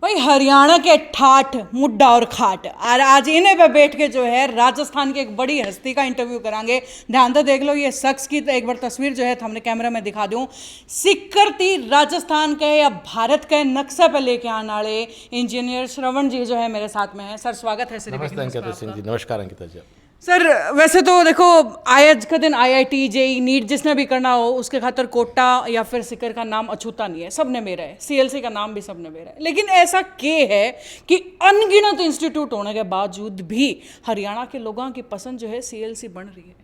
भाई हरियाणा के ठाठ मुड्डा और खाट और आज इन्हें पे बैठ के जो है राजस्थान की एक बड़ी हस्ती का इंटरव्यू करांगे। ध्यान तो देख लो ये शख्स की तो एक बार तस्वीर जो है तो हमने कैमरा में दिखा दूं। सिक्कर थी राजस्थान के या भारत के नक्शे पे लेके आने वाले इंजीनियर श्रवण जी जो है मेरे साथ में है। सर स्वागत है। नमस्ते अंकिता सिंह जी। नमस्कार अंकिता जी। सर वैसे तो देखो आज का दिन आईआईटी जेई नीट जिसने भी करना हो उसके खातर कोटा या फिर सिक्कर का नाम अछूता नहीं है, सबने मेरा है। सीएलसी का नाम भी सबने मेरा है। लेकिन ऐसा क्या है कि अनगिनत इंस्टीट्यूट होने के बावजूद भी हरियाणा के लोगों की पसंद जो है सीएलसी बन रही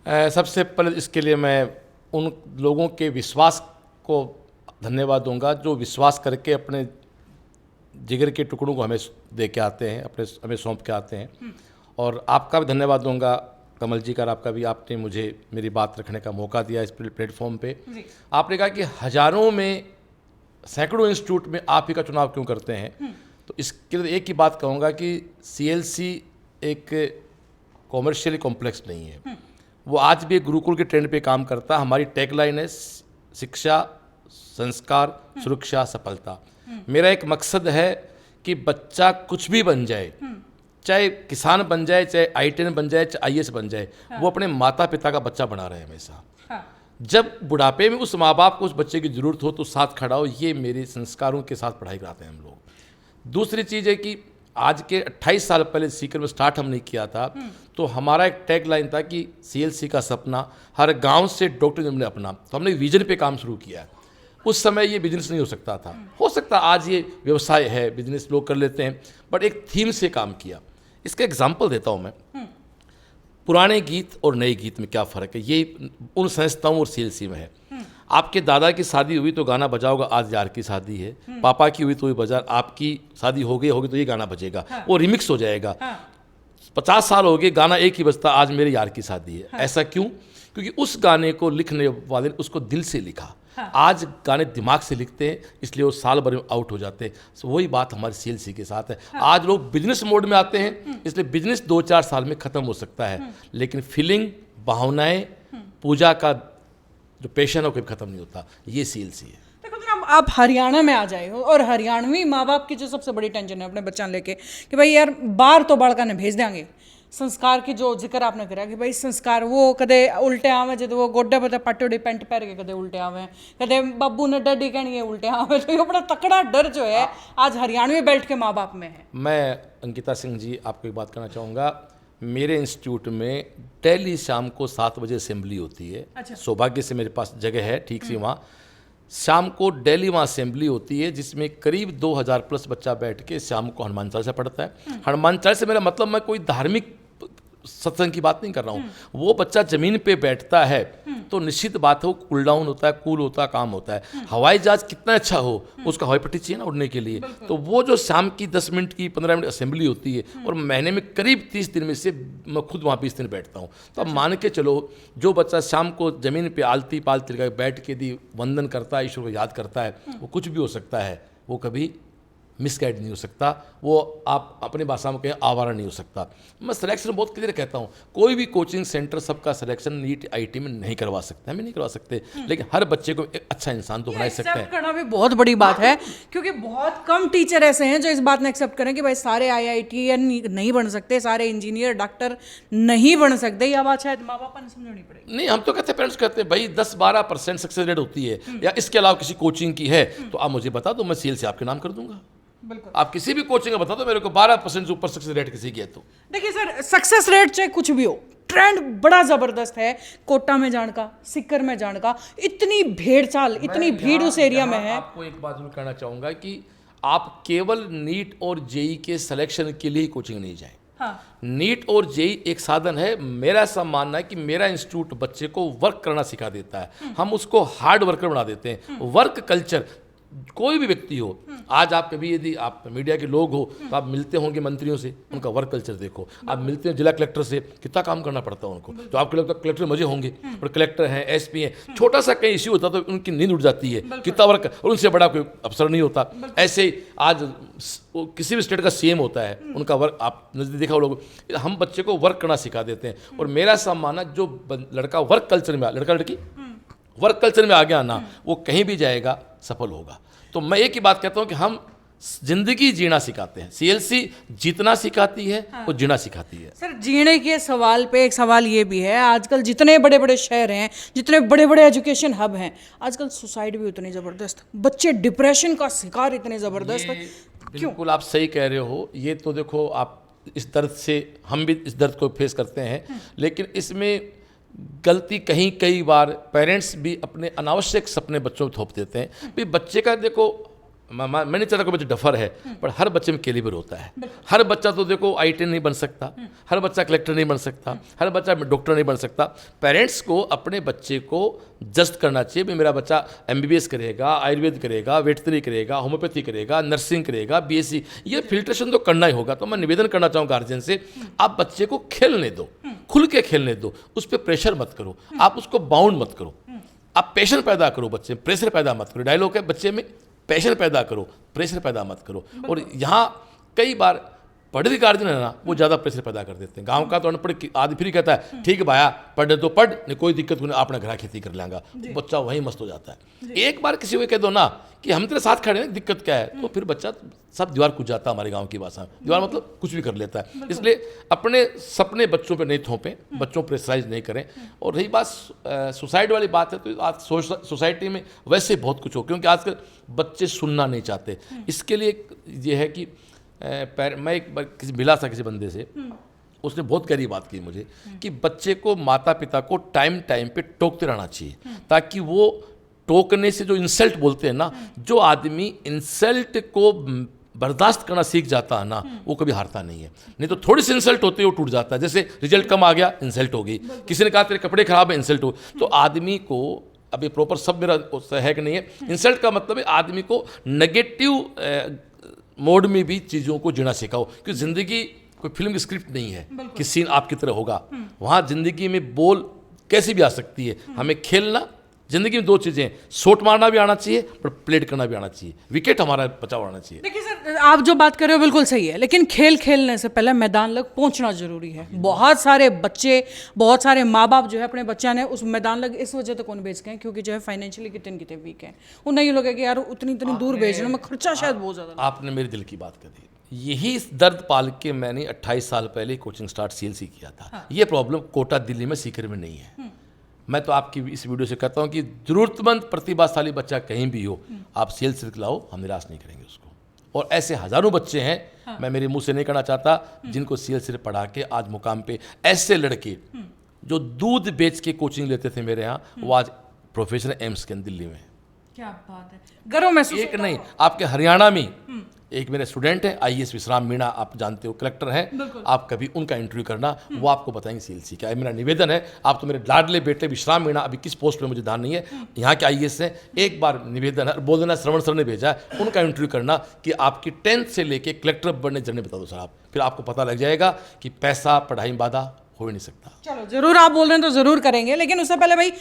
है? सबसे पहले इसके लिए मैं उन लोगों के विश्वास को धन्यवाद दूंगा जो विश्वास करके अपने जिगर के टुकड़ों को हमें दे के आते हैं, अपने हमें सौंप के आते हैं। और आपका भी धन्यवाद दूंगा कमल जी का, आपका भी, आपने मुझे मेरी बात रखने का मौका दिया इस प्लेटफॉर्म पे। आपने कहा कि हजारों में सैकड़ों इंस्टीट्यूट में आप ही का चुनाव क्यों करते हैं, तो इसके लिए एक ही बात कहूँगा कि सीएलसी एक कॉमर्शियल कॉम्प्लेक्स नहीं है। वो आज भी गुरुकुल के ट्रेंड पे काम करता है। हमारी टैगलाइन है शिक्षा, संस्कार, सुरक्षा, सफलता। मेरा एक मकसद है कि बच्चा कुछ भी बन जाए, चाहे किसान बन जाए, चाहे आईटीएन बन जाए, चाहे आईएएस बन जाए, वो अपने माता पिता का बच्चा बना रहे हमेशा। जब बुढ़ापे में उस माँ बाप को उस बच्चे की ज़रूरत हो तो साथ खड़ा हो, ये मेरे संस्कारों के साथ पढ़ाई कराते हैं हम लोग। दूसरी चीज़ है कि आज के 28 साल पहले सीकर में स्टार्ट हमने किया था, तो हमारा एक टैग लाइन था कि सीएलसी का सपना हर गाँव से डॉक्टर हमने अपना, तो हमने विजन पे काम शुरू किया। उस समय ये बिजनेस नहीं हो सकता था, हो सकता आज ये व्यवसाय है, बिजनेस लोग कर लेते हैं, बट एक थीम से काम किया। इसका एग्जाम्पल देता हूँ मैं। पुराने गीत और नए गीत में क्या फ़र्क है, ये उन संस्थाओं और सीएलसी में है। आपके दादा की शादी हुई तो गाना बजाओगा, आज यार की शादी है। पापा की हुई तो ये बजा, आपकी शादी हो गई होगी तो ये गाना बजेगा, वो रिमिक्स हो जाएगा। 50 साल हो गए गाना एक ही बजता, आज मेरे यार की शादी है। ऐसा क्यों? क्योंकि उस गाने को लिखने वाले ने उसको दिल से लिखा। आज गाने दिमाग से लिखते हैं, इसलिए वो साल भर में आउट हो जाते हैं। तो वही बात हमारे सीएलसी के साथ है। आज लोग बिजनेस मोड में आते हैं, इसलिए बिजनेस 2-4 साल में ख़त्म हो सकता है, लेकिन फीलिंग, भावनाएं, पूजा का जो पैशन है वो कभी ख़त्म नहीं होता। ये सीएलसी है। देखो जरा आप हरियाणा में आ जाए हो और हरियाणवी माँ बाप की जो सबसे बड़ी टेंशन है अपने बच्चा लेके कि भाई यार बाहर तो बाड़का ने भेज देंगे। संस्कार की जो जिक्र आपने करा कि भाई संस्कार वो कदे उल्टे आवे, जो वो गोड्डे पर पट्टोड़ी पेंट पहन के कदे उल्टे आवे, कदे बाबू ने डडी कहनी है उल्टे आवे। तो ये बड़ा तकड़ा डर जो है आज हरियाणवी बेल्ट के माँ बाप में है। मैं अंकिता सिंह जी आपको एक बात कहना चाहूँगा। मेरे इंस्टीट्यूट में डेली शाम को 7 बजे असेंबली होती है। अच्छा। सौभाग्य से मेरे पास जगह है ठीक सी वहाँ। शाम को डेली वहाँ असेंबली होती है जिसमें करीब 2000 प्लस बच्चा बैठ के शाम को हनुमान चालीसा पढ़ता है। हनुमान चालीसा मेरा मतलब मैं कोई धार्मिक सत्संग की बात नहीं कर रहा हूँ। वो बच्चा जमीन पे बैठता है तो निश्चित बात है वो कूल डाउन होता है, कूल होता है, काम होता है। हवाई जहाज कितना अच्छा हो, उसका हवाई पट्टी चाहिए ना उड़ने के लिए। तो वो जो शाम की 10 मिनट की 15 मिनट असेंबली होती है और महीने में करीब 30 दिन में से मैं खुद वहाँ 20 दिन बैठता हूँ। तो अब मान के चलो जो बच्चा शाम को ज़मीन पर आलती पालती लगा बैठ के दी वंदन करता है, ईश्वर को याद करता है, वो कुछ भी हो सकता है, वो कभी मिसगाइड नहीं हो सकता, वो आप अपनी भाषा में कहें आवारा नहीं हो सकता। मैं सिलेक्शन बहुत क्लियर कहता हूँ, कोई भी कोचिंग सेंटर सबका सिलेक्शन नीट आईटी में नहीं करवा सकते, हमें नहीं करवा सकते, लेकिन हर बच्चे को एक अच्छा इंसान तो बना सकते हैं। करना भी बहुत बड़ी बात है क्योंकि बहुत कम टीचर ऐसे हैं जो इस बात में एक्सेप्ट करें कि भाई सारे आईआईटीएन नहीं बन सकते, सारे इंजीनियर डॉक्टर नहीं बन सकते। यह बात शायद माँ बाप ने समझनी पड़ेगी। नहीं, हम तो कहते हैं, पेरेंट्स कहते हैं भाई 10-12% सक्सेस रेट होती है, या इसके अलावा किसी कोचिंग की है तो आप मुझे बता दो, मैं सीएलसी आपके नाम कर दूंगा। आप किसी भी कोचिंग का बता दो मेरे को 12% से ऊपर सक्सेस रेट किसी की है तो। देखिए सर सक्सेस रेट चाहे कुछ भी हो, ट्रेंड बड़ा जबरदस्त है। कोटा में जाने का, सिक्कर में जाने का, इतनी भेड़ चाल, इतनी भीड़ उस एरिया में है। आपको एक बात जरूर कहना चाहूंगा कि आप केवल नीट और जेई के सिलेक्शन के लिए कोचिंग नहीं जाएं। हाँ। नीट और जेई एक साधन है। मेरा ऐसा मानना है कि मेरा इंस्टीट्यूट बच्चे को वर्क करना सिखा देता है, हम उसको हार्ड वर्कर बना देते हैं। वर्क कल्चर कोई भी व्यक्ति हो, आज आप कभी यदि आप मीडिया के लोग हो तो आप मिलते होंगे मंत्रियों से, उनका वर्क कल्चर देखो। आप मिलते हैं जिला कलेक्टर से, कितना काम करना पड़ता है उनको। तो आपके लगता है कलेक्टर मजे होंगे, और कलेक्टर हैं, एसपी हैं, छोटा सा कहीं इश्यू होता तो उनकी नींद उड़ जाती है, कितना वर्क, और उनसे बड़ा कोई अफसर नहीं होता। ऐसे ही आज किसी भी स्टेट का सीएम होता है, उनका वर्क आप नजदीक देखा लोग। हम बच्चे को वर्क करना सिखा देते हैं। और मेरा ऐसा मानना, जो लड़का वर्क कल्चर में, लड़का लड़की वर्क कल्चर में आगे आना, वो कहीं भी जाएगा सफल होगा। तो मैं एक ही बात कहता हूँ कि हम जिंदगी जीना सिखाते हैं। सीएलसी जीतना सिखाती है और जीना सिखाती है। सर जीने के सवाल पे एक सवाल ये भी है, आजकल जितने बड़े बड़े शहर हैं, जितने बड़े बड़े एजुकेशन हब हैं, आजकल सुसाइड भी उतनी ज़बरदस्त, बच्चे डिप्रेशन का शिकार इतने ज़बरदस्त है। बिल्कुल आप सही कह रहे हो। ये तो देखो, आप इस दर्द से, हम भी इस दर्द को फेस करते हैं, लेकिन इसमें गलती कई बार पेरेंट्स भी अपने अनावश्यक सपने बच्चों को थोप देते हैं। भाई बच्चे का देखो, मैं नहीं चाहता कोई बच्चा डफर है, पर हर बच्चे में कैलिबर होता है। हर बच्चा तो देखो आईटी नहीं बन सकता, हर बच्चा कलेक्टर नहीं बन सकता, हर बच्चा डॉक्टर नहीं बन सकता। पेरेंट्स को अपने बच्चे को जज करना चाहिए, भाई मेरा बच्चा एमबीबीएस करेगा, आयुर्वेद करेगा, वेटनरी करेगा, होम्योपैथी करेगा, नर्सिंग करेगा, बीएससी, ये फिल्ट्रेशन तो करना ही होगा। तो मैं निवेदन करना चाहूँ गार्जियन से, आप बच्चे को खेलने दो, खुल के खेलने दो, उस पर प्रेशर मत करो, आप उसको बाउंड मत करो, आप पैशन पैदा करो बच्चे में, प्रेशर पैदा मत करो। डायलॉग है, बच्चे में पैशन पैदा करो, प्रेशर पैदा मत करो। और यहाँ कई बार पढ़े लिखे गार्जियन है ना, वो ज़्यादा प्रेशर पैदा कर देते हैं। गांव का तो अनपढ़ आदमी फिर कहता है ठीक है भाया, पढ़ तो पढ़, नहीं कोई दिक्कत नहीं, अपना घर खेती कर लेंगा, बच्चा वहीं मस्त हो जाता है। एक बार किसी को कह दो ना कि हम तेरे साथ खड़े हैं, दिक्कत क्या है, तो फिर बच्चा सब दीवार कूद जाता है। हमारे गांव की भाषा में दीवार मतलब कुछ भी कर लेता है। इसलिए अपने सपने बच्चों पे नहीं थोपें, बच्चों को प्रेशराइज नहीं करें। और रही बात सुसाइड वाली बात है, तो आज सोसाइटी में वैसे बहुत कुछ हो, क्योंकि आजकल बच्चे सुनना नहीं चाहते। इसके लिए ये है कि मैं एक बार मिला था किसी बंदे से, उसने बहुत गहरी बात की मुझे कि बच्चे को, माता पिता को टाइम पे टोकते रहना चाहिए, ताकि वो टोकने से जो इंसल्ट बोलते हैं ना, जो आदमी इंसल्ट को बर्दाश्त करना सीख जाता है ना, वो कभी हारता नहीं है। नहीं तो थोड़ी सी इंसल्ट होती है वो टूट जाता है। जैसे रिजल्ट कम आ गया, इंसल्ट हो गई, किसी ने कहा तेरे कपड़े खराब है, इंसल्ट हो। तो आदमी को, अभी प्रॉपर सब मेरा है कि नहीं है, इंसल्ट का मतलब है आदमी को नेगेटिव मोड में भी चीज़ों को जीना सिखाओ। क्योंकि ज़िंदगी कोई फिल्म की स्क्रिप्ट नहीं है कि सीन आपकी तरह होगा। वहाँ ज़िंदगी में बोल कैसी भी आ सकती है। हमें खेलना, जिंदगी में दो चीज़ें हैं, शॉट मारना भी आना चाहिए और प्लेट करना भी आना चाहिए, विकेट हमारा बचाव आना चाहिए। देखिए सर, आप जो बात कर रहे हो बिल्कुल सही है, लेकिन खेल खेलने से पहले मैदान लग पहुंचना जरूरी है। बहुत सारे बच्चे, बहुत सारे माँ बाप जो है अपने बच्चा ने उस मैदान लग इस वजह तक कौन भेज गए क्योंकि जो है फाइनेंशियली कितने वीक हैं। उन्हें ये लोग है कि यार उतनी दूर भेजना में खर्चा शायद बहुत ज़्यादा। आपने मेरे दिल की बात कर दी। यही दर्द पाल के मैंने 28 साल पहले कोचिंग स्टार्ट सीएलसी किया था। ये प्रॉब्लम कोटा दिल्ली में सीकर में नहीं है। मैं तो आपकी इस वीडियो से कहता हूँ कि जरूरतमंद प्रतिभाशाली बच्चा कहीं भी हो, आप सीएलसी लाओ, हम निराश नहीं करेंगे उसको। और ऐसे हजारों बच्चे हैं, मैं मेरे मुंह से नहीं कहना चाहता, जिनको सीएलसी पढ़ा के आज मुकाम पे, ऐसे लड़के जो दूध बेच के कोचिंग लेते थे मेरे यहाँ, वो आज प्रोफेसर एम्स के दिल्ली में। क्या बात है, गर्व महसूस। एक नहीं, आपके हरियाणा में एक मेरे स्टूडेंट हैं आईएएस विश्राम मीणा, आप जानते हो, कलेक्टर हैं, आप कभी उनका इंटरव्यू करना, वो आपको बताएंगे सीएलसी क्या है। मेरा निवेदन है, आप तो मेरे लाडले बेटे विश्राम मीणा, अभी किस पोस्ट पे मुझे ध्यान नहीं है, यहाँ के आईएएस हैं, एक बार निवेदन है, बोल देना श्रवण सर ने भेजा है, उनका इंटरव्यू करना कि आपकी 10th से लेके कलेक्टर बनने जर्नी बता दो सर आप, फिर आपको पता लग जाएगा कि पैसा पढ़ाई में बाधा हो ही नहीं सकता। चलो जरूर, आप बोल रहे हैं तो जरूर करेंगे, लेकिन उससे पहले भाई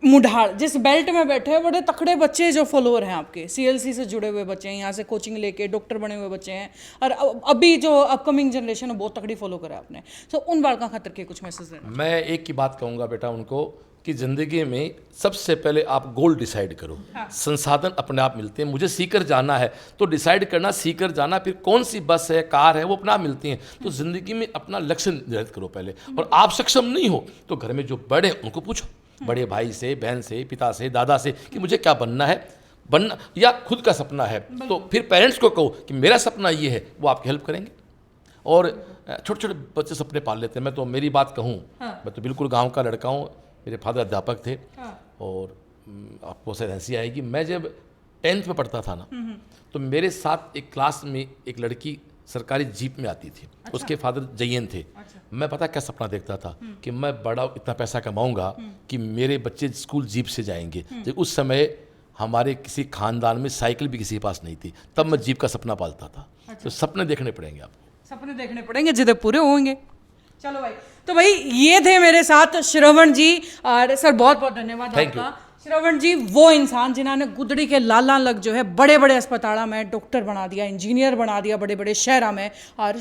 मुढाड़ जिस बेल्ट में बैठे हैं, बड़े तकड़े बच्चे जो फॉलोअर हैं आपके, सीएलसी से जुड़े हुए बच्चे हैं, यहाँ से कोचिंग लेके डॉक्टर बने हुए बच्चे हैं, और अभी जो अपकमिंग जनरेशन है बहुत तकड़ी फॉलो करा आपने, तो उन बालकों खातर के कुछ मैसेज देना। मैं एक ही बात कहूँगा बेटा उनको कि ज़िंदगी में सबसे पहले आप गोल डिसाइड करो। संसाधन अपने आप मिलते हैं। मुझे सीकर जाना है तो डिसाइड करना, सीकर जाना, फिर कौन सी बस है, कार है, वो अपना मिलती हैं। तो ज़िंदगी में अपना लक्ष्य निर्धारित करो पहले, और आप सक्षम नहीं हो तो घर में जो बड़े हैं उनको पूछो, बड़े भाई से, बहन से, पिता से, दादा से, कि मुझे क्या बनना है, बनना या खुद का सपना है, तो फिर पेरेंट्स को कहो कि मेरा सपना ये है, वो आपकी हेल्प करेंगे। और छोटे छोटे बच्चे सपने पाल लेते हैं। मैं तो मेरी बात कहूँ, मैं तो बिल्कुल गाँव का लड़का हूँ, मेरे फादर अध्यापक थे। और आपको शायद हंसी आएगी, मैं जब 10th में पढ़ता था ना, तो मेरे साथ एक क्लास में एक लड़की सरकारी जीप में आती थी। अच्छा। उसके फादर जयन थे। अच्छा। मैं पता क्या सपना देखता था कि मैं बड़ा इतना पैसा कमाऊंगा कि मेरे बच्चे स्कूल जीप से जाएंगे। जब उस समय हमारे किसी खानदान में साइकिल भी किसी के पास नहीं थी, तब मैं जीप का सपना पालता था। अच्छा। तो सपने देखने पड़ेंगे आपको, सपने देखने पड़ेंगे, जिद पूरे होंगे। चलो भाई, तो भाई ये थे मेरे साथ श्रवण जी, और सर बहुत बहुत धन्यवाद आपका। श्रवण जी वो इंसान जिन्होंने गुदड़ी के लाला लग जो है बड़े बड़े अस्पतालों में डॉक्टर बना दिया, इंजीनियर बना दिया बड़े बड़े शहरों में, और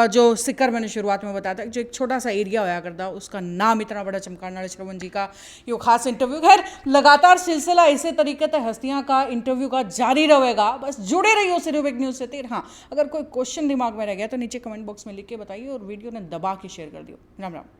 जो सिक्कर मैंने शुरुआत में बताया था जो एक छोटा सा एरिया होया करता उसका नाम इतना बड़ा चमकाने वाले श्रवण जी का यो खास इंटरव्यू। खैर लगातार सिलसिला इसी तरीके से हस्तियां का इंटरव्यू का जारी रहेगा, बस जुड़े रहिए सिर्फ एक न्यूज़ से तीर। हाँ, अगर कोई क्वेश्चन दिमाग में रह गया तो नीचे कमेंट बॉक्स में लिख के बताइए और वीडियो ने दबा के शेयर कर दियो। राम राम।